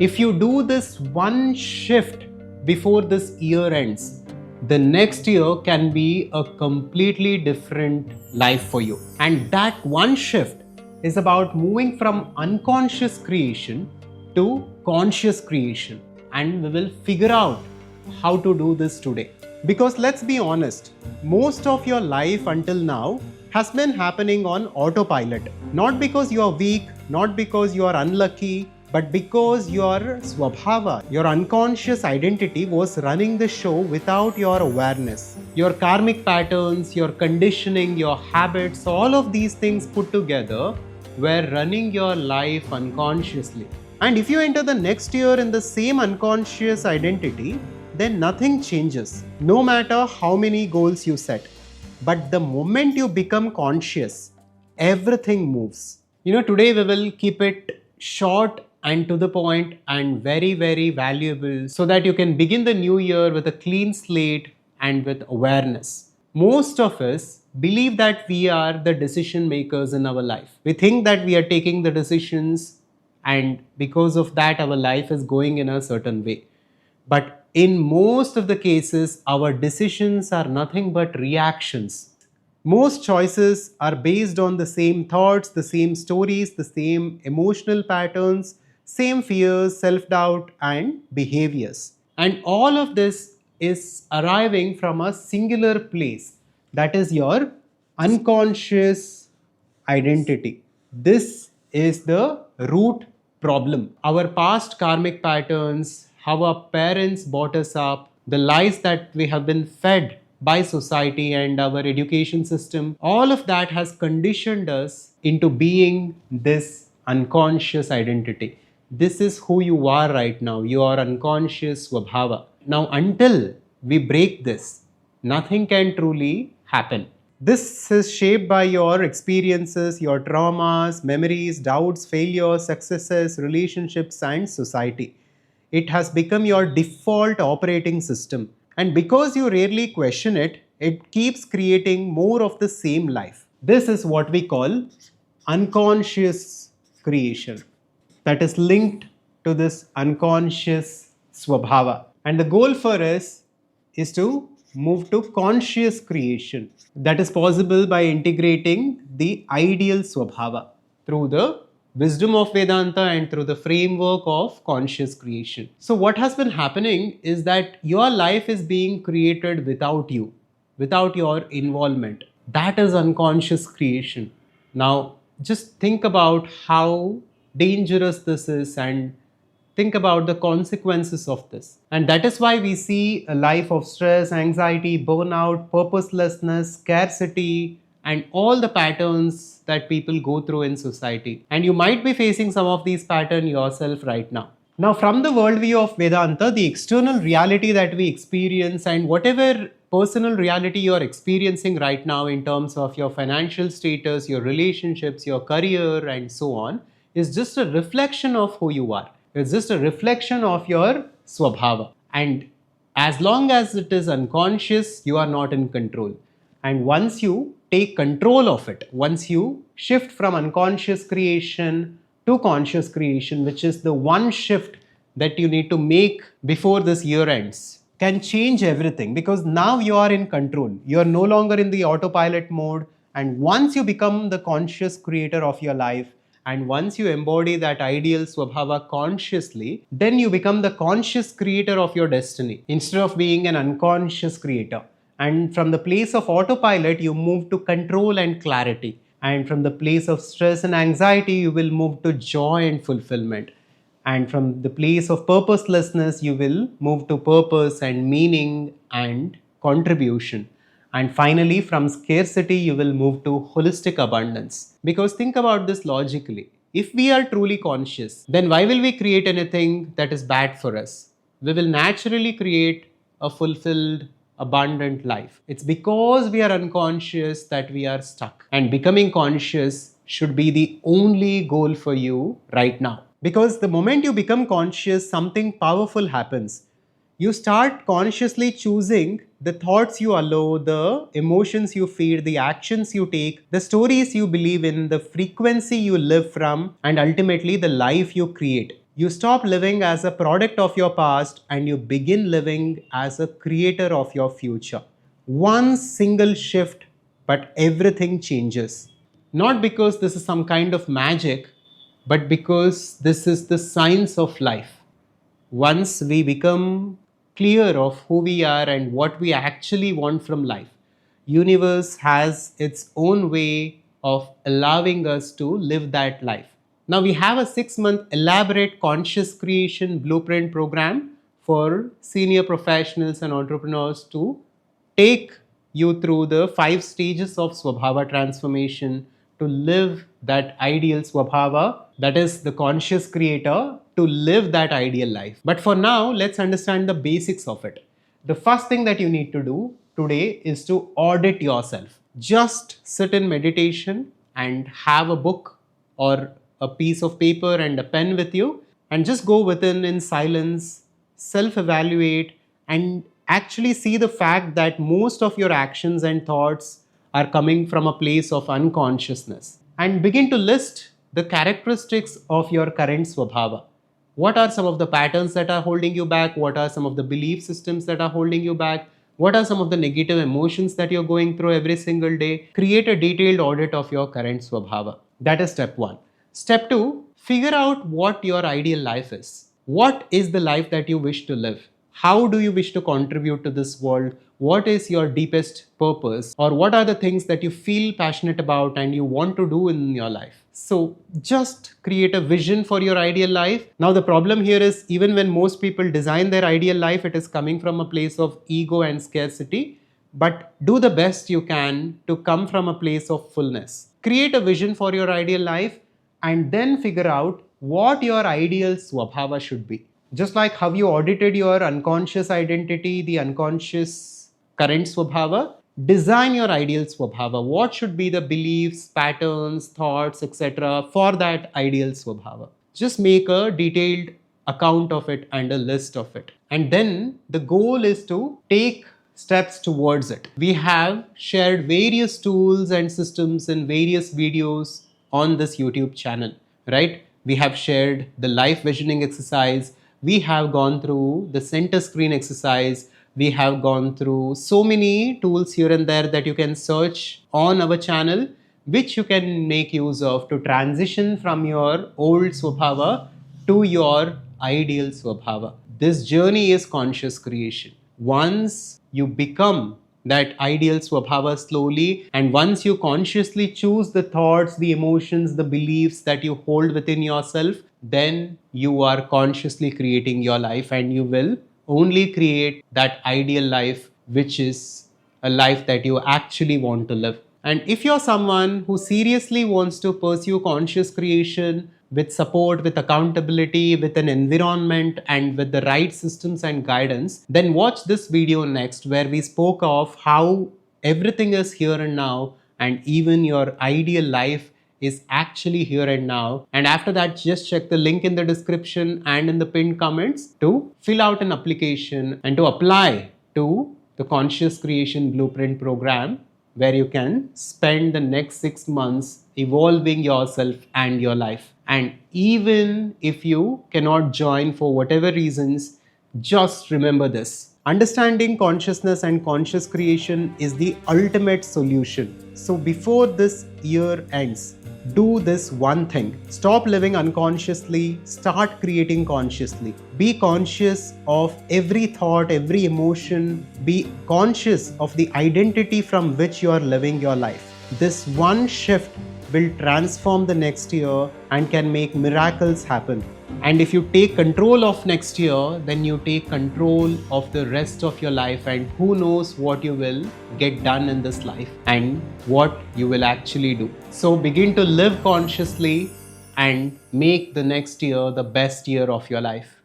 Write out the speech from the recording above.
If you do this one shift before this year ends, the next year can be a completely different life for you. And that one shift is about moving from unconscious creation to conscious creation. And we will figure out how to do this today. Because let's be honest, most of your life until now has been happening on autopilot. Not because you are weak, not because you are unlucky, but because your swabhava, your unconscious identity was running the show without your awareness. Your karmic patterns, your conditioning, your habits, all of these things put together were running your life unconsciously. And if you enter the next year in the same unconscious identity, then nothing changes, no matter how many goals you set. But the moment you become conscious, everything moves. Today we will keep it short and to the point and very, very valuable so that you can begin the new year with a clean slate and with awareness. Most of us believe that we are the decision makers in our life. We think that we are taking the decisions, and because of that, our life is going in a certain way. But in most of the cases, our decisions are nothing but reactions. Most choices are based on the same thoughts, the same stories, the same emotional patterns, same fears, self-doubt, and behaviors. And all of this is arriving from a singular place, that is your unconscious identity. This is the root problem. Our past karmic patterns, how our parents brought us up, the lies that we have been fed by society and our education system, all of that has conditioned us into being this unconscious identity. This is who you are right now. You are unconscious Swabhava. Now, until we break this, nothing can truly happen. This is shaped by your experiences, your traumas, memories, doubts, failures, successes, relationships, and society. It has become your default operating system. And because you rarely question it, it keeps creating more of the same life. This is what we call unconscious creation, that is linked to this unconscious swabhava. And the goal for us is to move to conscious creation. That is possible by integrating the ideal swabhava through the wisdom of Vedanta and through the framework of conscious creation. So what has been happening is that your life is being created without you, without your involvement. That is unconscious creation. Now, just think about how dangerous this is and think about the consequences of this. And that is why we see a life of stress, anxiety, burnout, purposelessness, scarcity, and all the patterns that people go through in society. And you might be facing some of these patterns yourself right now. Now, from the worldview of Vedanta, the external reality that we experience and whatever personal reality you are experiencing right now in terms of your financial status, your relationships, your career, and so on, is just a reflection of who you are. It's just a reflection of your swabhava. And as long as it is unconscious, you are not in control. And once you take control of it, once you shift from unconscious creation to conscious creation, which is the one shift that you need to make before this year ends, can change everything, because now you are in control. You are no longer in the autopilot mode. And once you become the conscious creator of your life, and once you embody that ideal swabhava consciously, then you become the conscious creator of your destiny instead of being an unconscious creator. And from the place of autopilot, you move to control and clarity. And from the place of stress and anxiety, you will move to joy and fulfillment. And from the place of purposelessness, you will move to purpose and meaning and contribution. And finally, from scarcity, you will move to holistic abundance. Because think about this logically. If we are truly conscious, then why will we create anything that is bad for us? We will naturally create a fulfilled, abundant life. It's because we are unconscious that we are stuck. And becoming conscious should be the only goal for you right now. Because the moment you become conscious, something powerful happens. You start consciously choosing the thoughts you allow, the emotions you feed, the actions you take, the stories you believe in, the frequency you live from, and ultimately the life you create. You stop living as a product of your past and you begin living as a creator of your future. One single shift, but everything changes. Not because this is some kind of magic, but because this is the science of life. Once we become clear of who we are and what we actually want from life, universe has its own way of allowing us to live that life. Now we have a 6-month elaborate conscious creation blueprint program for senior professionals and entrepreneurs to take you through the 5 stages of Swabhava transformation to live that ideal Swabhava, that is the conscious creator, to live that ideal life. But for now, let's understand the basics of it. The first thing that you need to do today is to audit yourself. Just sit in meditation and have a book or a piece of paper and a pen with you and just go within in silence, self evaluate, and actually see the fact that most of your actions and thoughts are coming from a place of unconsciousness, and begin to list the characteristics of your current swabhava. What are some of the patterns that are holding you back? What are some of the belief systems that are holding you back? What are some of the negative emotions that you're going through every single day? Create a detailed audit of your current swabhava. That is step one. Step two, figure out what your ideal life is. What is the life that you wish to live? How do you wish to contribute to this world? What is your deepest purpose? Or what are the things that you feel passionate about and you want to do in your life? So just create a vision for your ideal life. Now the problem here is, even when most people design their ideal life, it is coming from a place of ego and scarcity. But do the best you can to come from a place of fullness. Create a vision for your ideal life and then figure out what your ideal swabhava should be. Just like how you audited your unconscious identity, the unconscious current swabhava, design your ideal swabhava. What should be the beliefs, patterns, thoughts, etc. for that ideal swabhava? Just make a detailed account of it and a list of it. And then the goal is to take steps towards it. We have shared various tools and systems in various videos on this YouTube channel, right? We have shared the life visioning exercise. We have gone through the center screen exercise. We have gone through so many tools here and there that you can search on our channel, which you can make use of to transition from your old swabhava to your ideal swabhava. This journey is conscious creation. Once you become that ideal swabhava slowly, and once you consciously choose the thoughts, the emotions, the beliefs that you hold within yourself, then you are consciously creating your life, and you will only create that ideal life, which is a life that you actually want to live. And if you're someone who seriously wants to pursue conscious creation with support, with accountability, with an environment, and with the right systems and guidance, then watch this video next, where we spoke of how everything is here and now, and even your ideal life is actually here and now. And after that, just check the link in the description and in the pinned comments to fill out an application and to apply to the Conscious Creation Blueprint program, where you can spend the next 6 months evolving yourself and your life. And even if you cannot join for whatever reasons, just remember this. Understanding consciousness and conscious creation is the ultimate solution. So before this year ends, do this one thing. Stop living unconsciously, start creating consciously. Be conscious of every thought, every emotion. Be conscious of the identity from which you are living your life. This one shift will transform the next year and can make miracles happen. And if you take control of next year, then you take control of the rest of your life, and who knows what you will get done in this life and what you will actually do. So begin to live consciously and make the next year the best year of your life.